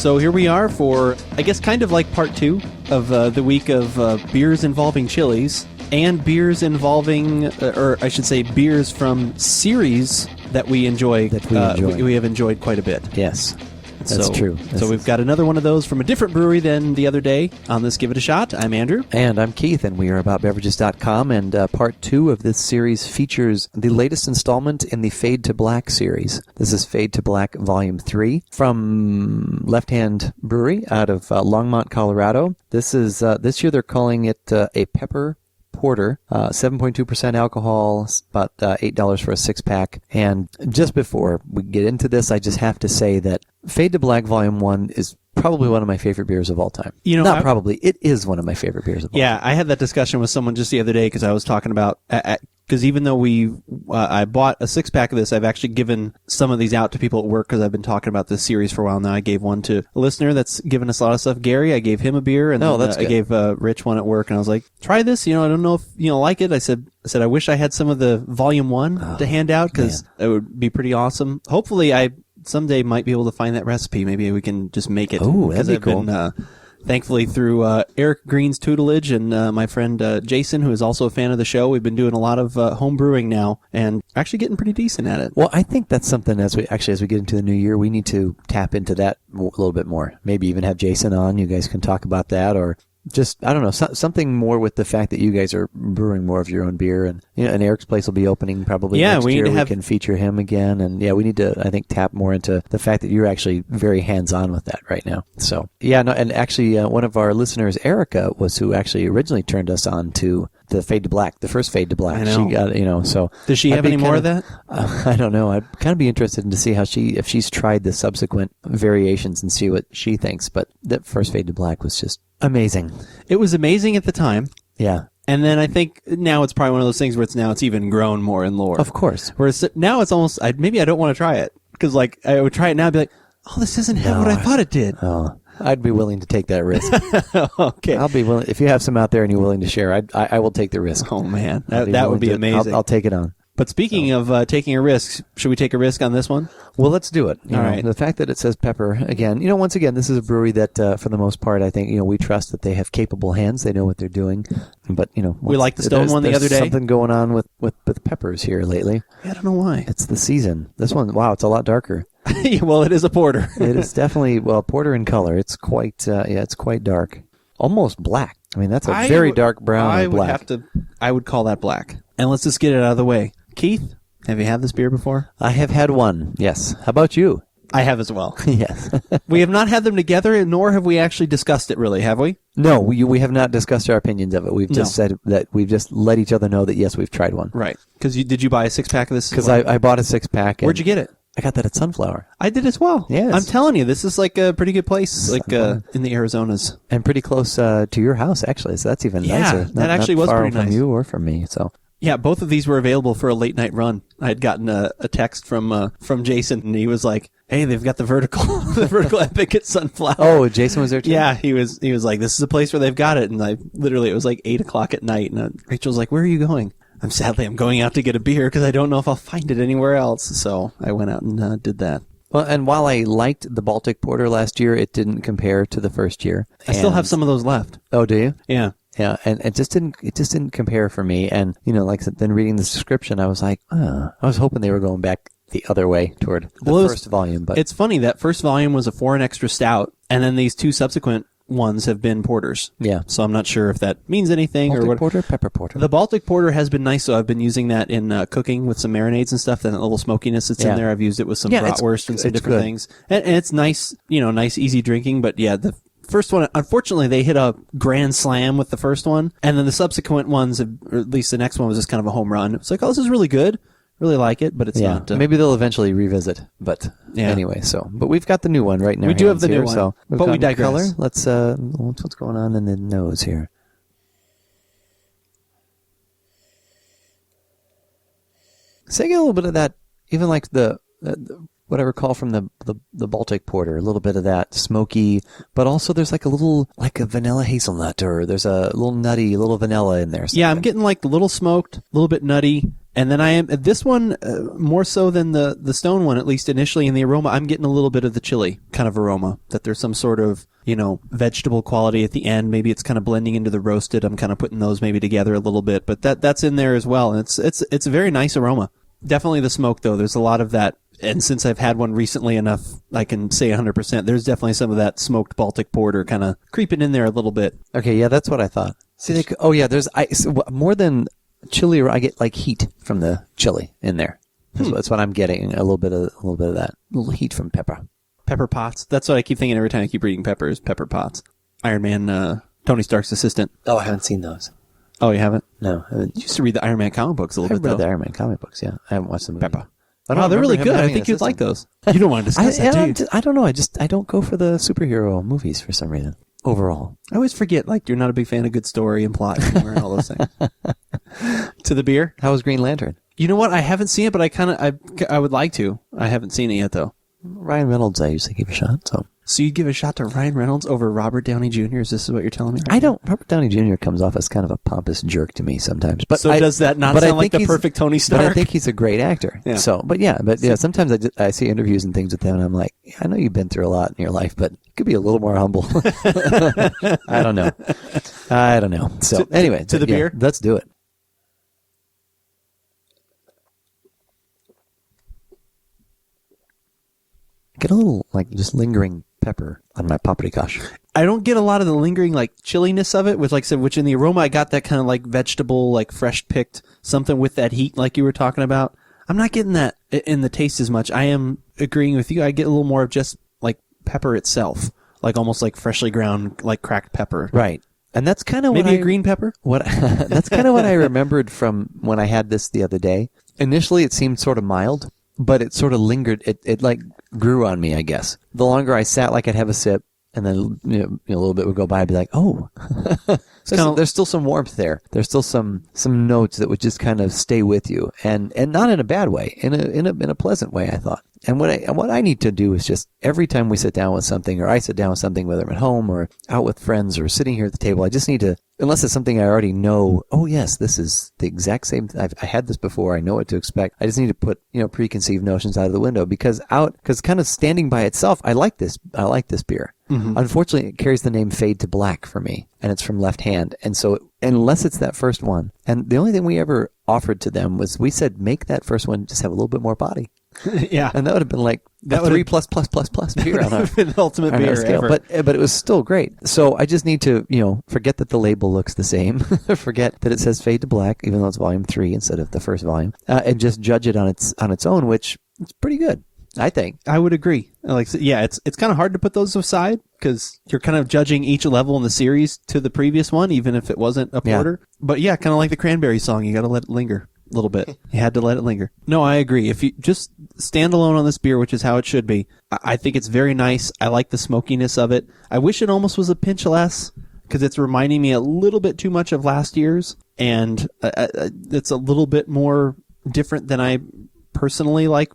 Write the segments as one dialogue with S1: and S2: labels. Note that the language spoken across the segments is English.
S1: So here we are for, I guess, kind of like part 2 of the week of beers involving chilies and beers involving, or I should say, beers from series that we enjoy. We have enjoyed quite a bit.
S2: Yes. That's true.
S1: So we've got another one of those from a different brewery than the other day on this Give It a Shot. I'm Andrew.
S2: And I'm Keith, and we are aboutbeverages.com, and part 2 of this series features the latest installment in the Fade to Black series. This is Fade to Black Volume 3 from Left Hand Brewery out of Longmont, Colorado. This is this year they're calling it a pepper porter, 7.2% alcohol, about $8 for a 6-pack. And just before we get into this, I just have to say that Fade to Black Volume 1 is probably one of my favorite beers of all time. You know, it is one of my favorite beers of all time.
S1: Yeah, I had that discussion with someone just the other day because I was talking about, because even though I bought a 6-pack of this, I've actually given some of these out to people at work because I've been talking about this series for a while now. I gave one to a listener that's given us a lot of stuff. Gary, I gave him a beer, and I gave Rich one at work, and I was like, try this. I don't know if like it. I said, I wish I had some of the Volume 1 to hand out because it would be pretty awesome. Hopefully, I someday might be able to find that recipe. Maybe we can just make it.
S2: Oh, that'd be cool.
S1: Thankfully, through Eric Green's tutelage and my friend Jason, who is also a fan of the show, we've been doing a lot of home brewing now and actually getting pretty decent at it.
S2: Well, I think that's something as we get into the new year, we need to tap into that a little bit more. Maybe even have Jason on. You guys can talk about that, or just, I don't know, something more with the fact that you guys are brewing more of your own beer, and and Eric's place will be opening probably next year. We can feature him again, and we need to, I think, tap more into the fact that you're actually very hands-on with that right now. So, and actually one of our listeners, Erica, was who actually originally turned us on to the Fade to Black, the first Fade to Black.
S1: I know.
S2: She got, so.
S1: Does she have any more of that?
S2: I don't know. I'd kind of be interested to see if she's tried the subsequent variations and see what she thinks, but that first Fade to Black was just amazing.
S1: It was amazing at the time.
S2: Yeah.
S1: And then I think now it's probably one of those things where it's even grown more in lore.
S2: Of course.
S1: Whereas now it's almost, maybe I don't want to try it. Because I would try it now and be like, oh, this doesn't have what I thought it did.
S2: Oh, I'd be willing to take that risk.
S1: Okay.
S2: I'll be willing. If you have some out there and you're willing to share, I will take the risk.
S1: Oh, man. That would be amazing.
S2: I'll take it on.
S1: But speaking of taking a risk, should we take a risk on this one?
S2: Well, let's do it.
S1: All right.
S2: The fact that it says pepper, again, once again, this is a brewery that, for the most part, I think, we trust that they have capable hands. They know what they're doing. But,
S1: we like the Stone one the other day.
S2: There's something going on with peppers here lately.
S1: Yeah, I don't know why.
S2: It's the season. This one, wow, it's a lot darker.
S1: Well, it is a porter.
S2: It is definitely, porter in color. It's quite, it's quite dark. Almost black. I mean, that's a very dark brown and black.
S1: I would call that black. And let's just get it out of the way. Keith, have you had this beer before?
S2: I have had one, yes. How about you?
S1: I have as well.
S2: Yes.
S1: We have not had them together, nor have we actually discussed it really, have we?
S2: No, we have not discussed our opinions of it. We've just said that we've just let each other know that, yes, we've tried one.
S1: Right. Because did you buy a 6-pack of this?
S2: Because I bought a 6-pack.
S1: Where'd you get it?
S2: I got that at Sunflower.
S1: I did as well.
S2: Yes.
S1: I'm telling you, this is like a pretty good place, in the Arizonas.
S2: And pretty close to your house, actually, so that's even nicer.
S1: That actually was pretty nice.
S2: From you or from me, so.
S1: Yeah, both of these were available for a late night run. I had gotten a text from Jason, and he was like, "Hey, they've got the vertical epic at Sunflower."
S2: Oh, Jason was there too?
S1: Yeah, he was like, "This is a place where they've got it." And it was like 8:00 at night, and Rachel's like, "Where are you going?" I'm going out to get a beer because I don't know if I'll find it anywhere else. So I went out and did that.
S2: Well, and while I liked the Baltic Porter last year, it didn't compare to the first year.
S1: I still have some of those left.
S2: Oh, do you?
S1: Yeah.
S2: Yeah, and it just didn't compare for me. And like I said, then reading the description, I was like, I was hoping they were going back the other way toward the first volume. But
S1: it's funny that first volume was a 4 and extra stout, and then these 2 subsequent ones have been porters.
S2: Yeah.
S1: So I'm not sure if that means anything
S2: Baltic
S1: or what.
S2: Porter, pepper porter.
S1: The Baltic Porter has been nice, so I've been using that in cooking with some marinades and stuff. That little smokiness that's in there, I've used it with some bratwurst and some different things, and it's nice, nice easy drinking. But yeah, the first one, unfortunately, they hit a grand slam with the first one, and then the subsequent ones, or at least the next one, was just kind of a home run. It's like, oh, this is really good. Really like it, but it's not.
S2: Maybe they'll eventually revisit. But anyway, but we've got the new one right now.
S1: We do have the new one,
S2: so
S1: but we digress.
S2: Color. Let's what's going on in the nose here. So I get a little bit of that, even like the what I recall from the Baltic Porter, a little bit of that smoky, but also there's like a vanilla hazelnut, or there's a little nutty, little vanilla in there.
S1: Yeah, I'm getting like a little smoked, a little bit nutty, And then I am this one more so than the stone one, at least initially in the aroma. I'm getting a little bit of the chili kind of aroma. That there's some sort of vegetable quality at the end. Maybe it's kind of blending into the roasted. I'm kind of putting those maybe together a little bit, but that's in there as well. And it's a very nice aroma. Definitely the smoke though. There's a lot of that. And since I've had one recently enough, I can say 100%. There's definitely some of that smoked Baltic porter kind of creeping in there a little bit.
S2: Okay, yeah, that's what I thought. See, more than chili, I get like heat from the chili in there. That's what I'm getting. A little bit of that, a little heat from pepper.
S1: Pepper Potts. That's what I keep thinking every time I keep reading peppers. Pepper Potts. Iron Man, Tony Stark's assistant.
S2: Oh, I haven't seen those.
S1: Oh, you haven't?
S2: No, I haven't.
S1: You used to read the Iron Man comic books a little bit.
S2: I've read
S1: though.
S2: the Iron Man comic books. Yeah, I haven't watched the movie.
S1: Pepper.
S2: Oh,
S1: they're really good. I think you'd like those. You don't want to discuss that, do you?
S2: I don't know. I don't go for the superhero movies for some reason. Overall,
S1: I always forget, like, you're not a big fan of good story and plot and humor and all those things. To the beer?
S2: How was Green Lantern?
S1: You know what? I haven't seen it, but I would like to. I haven't seen it yet, though.
S2: Ryan Reynolds, I usually give a shot.
S1: So you'd give a shot to Ryan Reynolds over Robert Downey Jr.? Is this what you're telling me? Right
S2: I don't. Robert Downey Jr. comes off as kind of a pompous jerk to me sometimes. But
S1: does that not sound like the perfect Tony Stark?
S2: But I think he's a great actor.
S1: Yeah.
S2: Sometimes I see interviews and things with him, and I'm like, I know you've been through a lot in your life, but you could be a little more humble. I don't know. So anyway,
S1: to the beer?
S2: Let's do it. Get a little, like, just lingering pepper on my paprikash.
S1: I don't get a lot of the lingering, like, chilliness of it, with, like I said, which in the aroma, I got that kind of, like, vegetable, like, fresh picked, something with that heat, like you were talking about. I'm not getting that in the taste as much. I am agreeing with you. I get a little more of just, like, pepper itself, like, almost like freshly ground, like, cracked pepper.
S2: Right. And that's kind of
S1: maybe a green pepper?
S2: That's kind of what I remembered from when I had this the other day. Initially, it seemed sort of mild, but it sort of lingered. It like grew on me, I guess. The longer I sat, like I'd have a sip, and then a little bit would go by. I'd be like, oh, there's still some warmth there. There's still some notes that would just kind of stay with you, and not in a bad way, in a pleasant way, I thought. And what I need to do is just every time we sit down with something, or I sit down with something, whether I'm at home or out with friends or sitting here at the table, I just need to, unless it's something I already know, oh yes, this is the exact same, I had this before, I know what to expect. I just need to put, preconceived notions out of the window, because kind of standing by itself, I like this beer. Mm-hmm. Unfortunately, it carries the name Fade to Black for me, and it's from Left Hand. And so, unless it's that first one, and the only thing we ever offered to them was, we said, make that first one just have a little bit more body.
S1: Yeah.
S2: And that would have been like that 3+++ beer on our,
S1: the ultimate beer
S2: scale.
S1: Ever.
S2: But it was still great. So I just need to, forget that the label looks the same. Forget that it says Fade to Black, even though it's volume 3 instead of the first volume. And just judge it on its own, which it's pretty good, I think.
S1: I would agree. It's kind of hard to put those aside, because you're kind of judging each level in the series to the previous one, even if it wasn't a porter. Yeah. But yeah, kind of like the Cranberry song, you got to let it linger a little bit. You had to let it linger. No, I agree. If you just stand alone on this beer, which is how it should be, I think it's very nice. I like the smokiness of it. I wish it almost was a pinch less, because it's reminding me a little bit too much of last year's, and it's a little bit more different than I personally like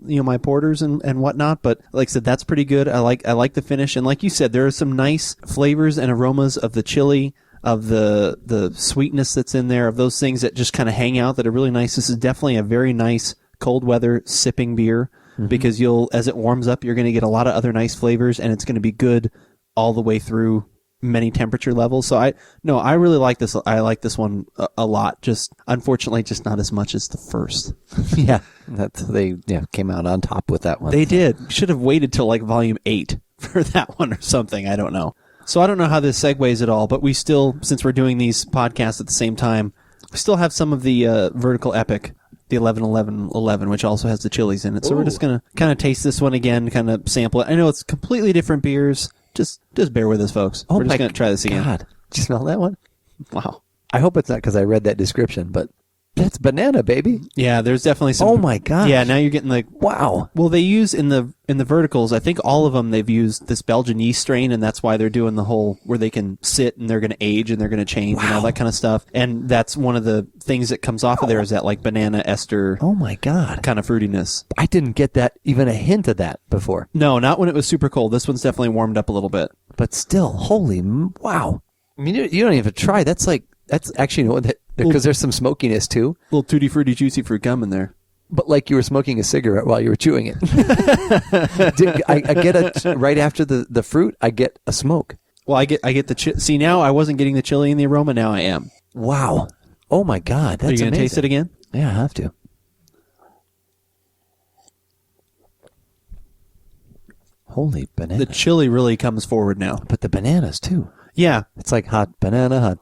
S1: my porters and whatnot. But like I said, that's pretty good. I like the finish, and like you said, there are some nice flavors and aromas of the chili, of the sweetness that's in there, of those things that just kind of hang out that are really nice. This is definitely a very nice cold weather sipping beer, mm-hmm. because as it warms up, you're going to get a lot of other nice flavors, and it's going to be good all the way through many temperature levels. So I really like this. I like this one a lot. Just unfortunately, just not as much as the first.
S2: Yeah, they came out on top with that one.
S1: They did. Should have waited till like volume 8 for that one or something. I don't know. So I don't know how this segues at all, but we still, since we're doing these podcasts at the same time, we still have some of the Vertical Epic, the 11-11-11, which also has the chilies in it. So We're just going to kind of taste this one again, kind of sample it. I know it's completely different beers. Just bear with us, folks. We're just going to try this again.
S2: God, did you smell that one?
S1: Wow.
S2: I hope it's not because I read that description, but that's banana, baby.
S1: Yeah, there's definitely some.
S2: Oh my god.
S1: Yeah, now you're getting like
S2: wow.
S1: Well, they use in the verticals, I think all of them they've used this Belgian yeast strain, and that's why they're doing the whole where they can sit and they're going to age and they're going to change and all that kind of stuff. And that's one of the things that comes off of there is that like banana ester.
S2: Oh my god.
S1: Kind of fruitiness.
S2: I didn't get that, even a hint of that before.
S1: No, not when it was super cold. This one's definitely warmed up a little bit.
S2: But still, wow. I mean, you don't even try. That's actually, Because there's some smokiness too.
S1: Little tutti frutti juicy fruit gum in there.
S2: But like you were smoking a cigarette while you were chewing it. I get right after the fruit, I get a smoke.
S1: Well, I get the see, now I wasn't getting the chili in the aroma, now I am.
S2: Wow. Oh my God, that's
S1: Are you going to
S2: amazing.
S1: taste it again?
S2: Yeah, I have to. Holy banana.
S1: The chili really comes forward now.
S2: But the bananas too.
S1: Yeah.
S2: It's like hot banana.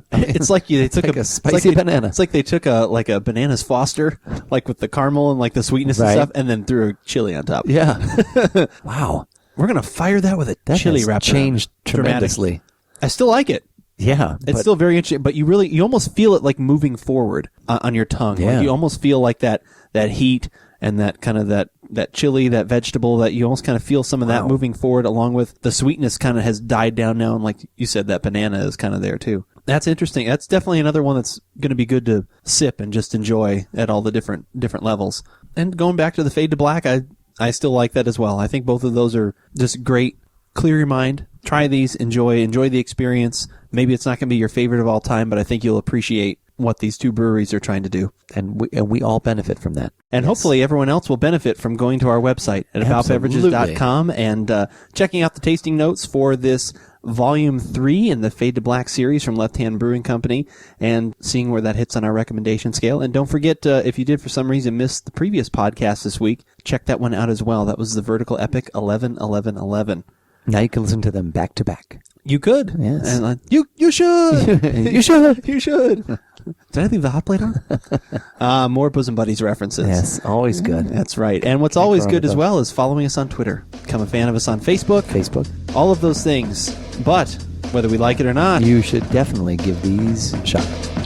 S1: It's like they took
S2: like a spicy
S1: it's like
S2: banana.
S1: It's like they took a bananas Foster, like with the caramel and like the sweetness and
S2: Right.
S1: stuff, and then threw a chili on top.
S2: Yeah. Wow.
S1: We're going to fire that with a
S2: That
S1: chili
S2: has
S1: wrap.
S2: changed tremendously.
S1: I still like it.
S2: Yeah.
S1: It's still very interesting, but you almost feel it like moving forward on your tongue.
S2: Yeah.
S1: Like you almost feel like that heat and that kind of that chili, that vegetable, that you almost kind of feel some of that
S2: Wow.
S1: moving forward, along with the sweetness kind of has died down now, and like you said, that banana is kind of there too. That's interesting. That's definitely another one that's going to be good to sip and just enjoy at all the different levels. And going back to the Fade to Black, I still like that as well. I think both of those are just great. Clear your mind. Try these. Enjoy the experience. Maybe it's not going to be your favorite of all time, but I think you'll appreciate what these two breweries are trying to do.
S2: And we all benefit from that.
S1: And
S2: Yes.
S1: hopefully everyone else will benefit from going to our website at aboutbeverages.com and checking out the tasting notes for this Volume 3 in the Fade to Black series from Left Hand Brewing Company and seeing where that hits on our recommendation scale. And don't forget, if you did for some reason miss the previous podcast this week, check that one out as well. That was the Vertical Epic 11-11-11.
S2: Now you can listen to them back to back.
S1: You could.
S2: Yes.
S1: And you should.
S2: You should.
S1: You should. Did I leave the hot plate on? More Bosom Buddies references.
S2: Yes, always good.
S1: That's right. And what's always good as well is following us on Twitter. Become a fan of us on Facebook. All of those things. But whether we like it or not,
S2: You should definitely give these a shot.